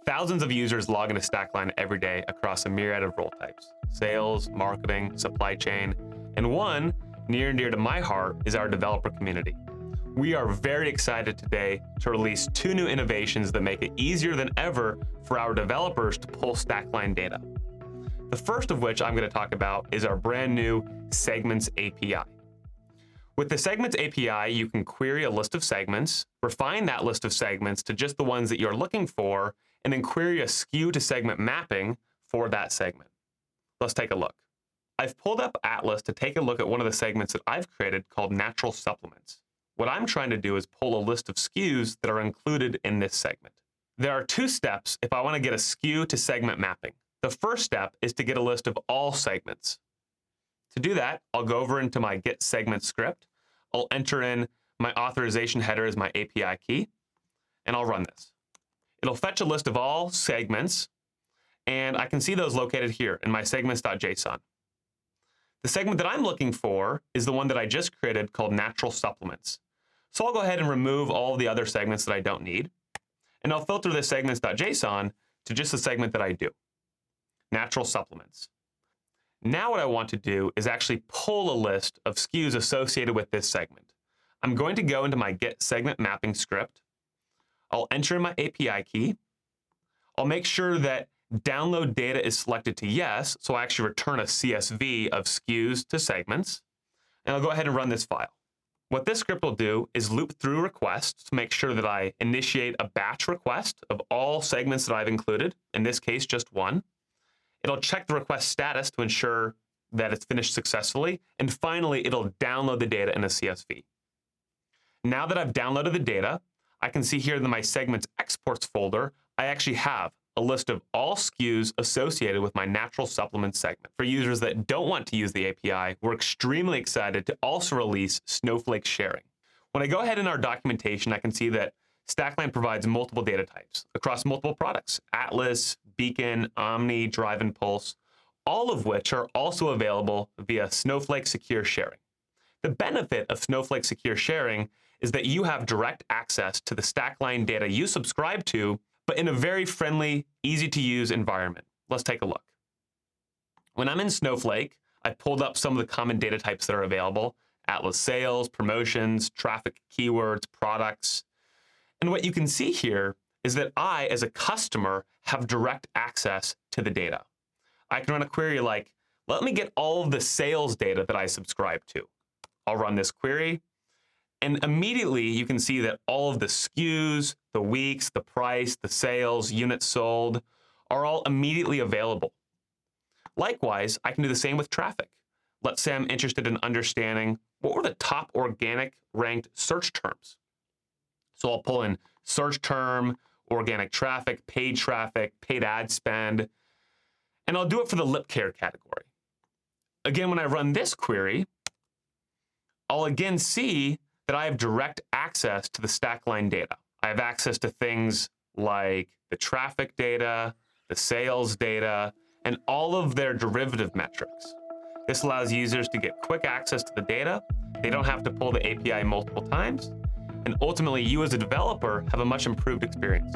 Thousands of users log into Stackline every day across a myriad of role types: sales, marketing, supply chain, and one near and dear to my heart is our developer community. We are very excited today to release 2 new innovations that make it easier than ever for our developers to pull Stackline data. The first of which I'm going to talk about is our brand new Segments API. With the Segments API, you can query a list of segments, refine that list of segments to just the ones that you're looking for, and then query a SKU to segment mapping for that segment. Let's take a look. I've pulled up Atlas to take a look at one of the segments that I've created called Natural Supplements. What I'm trying to do is pull a list of SKUs that are included in this segment. There are 2 steps if I want to get a SKU to segment mapping. The first step is to get a list of all segments. To do that, I'll go over into my Get Segment script. I'll enter in my authorization header as my API key, and I'll run this. It'll fetch a list of all segments, and I can see those located here in my segments.json. The segment that I'm looking for is the one that I just created called Natural Supplements. So I'll go ahead and remove all the other segments that I don't need, and I'll filter this segments.json to just the segment that I do, Natural Supplements. Now what I want to do is actually pull a list of SKUs associated with this segment. I'm going to go into my Get Segment Mapping script. I'll enter in my API key. I'll make sure that download data is selected to yes, so I actually return a CSV of SKUs to segments, and I'll go ahead and run this file. What this script will do is loop through requests to make sure that I initiate a batch request of all segments that I've included, in this case, just one. It'll check the request status to ensure that it's finished successfully, and finally, it'll download the data in a CSV. Now that I've downloaded the data, I can see here in my Segments Exports folder, I actually have a list of all SKUs associated with my Natural Supplements segment. For users that don't want to use the API, we're extremely excited to also release Snowflake sharing. When I go ahead in our documentation, I can see that Stackline provides multiple data types across multiple products: Atlas, Beacon, Omni, Drive, and Pulse, all of which are also available via Snowflake Secure Sharing. The benefit of Snowflake Secure Sharing is that you have direct access to the Stackline data you subscribe to, but in a very friendly, easy-to-use environment. Let's take a look. When I'm in Snowflake, I pulled up some of the common data types that are available: Atlas sales, promotions, traffic keywords, products. And what you can see here is that I, as a customer, have direct access to the data. I can run a query like, let me get all of the sales data that I subscribe to. I'll run this query, and immediately you can see that all of the SKUs, the weeks, the price, the sales, units sold are all immediately available. Likewise, I can do the same with traffic. Let's say I'm interested in understanding what were the top organic ranked search terms. So I'll pull in search term, organic traffic, paid ad spend, and I'll do it for the lip care category. Again, when I run this query, I'll again see that I have direct access to the Stackline data. I have access to things like the traffic data, the sales data, and all of their derivative metrics. This allows users to get quick access to the data. They don't have to pull the API multiple times. And ultimately, you as a developer have a much improved experience.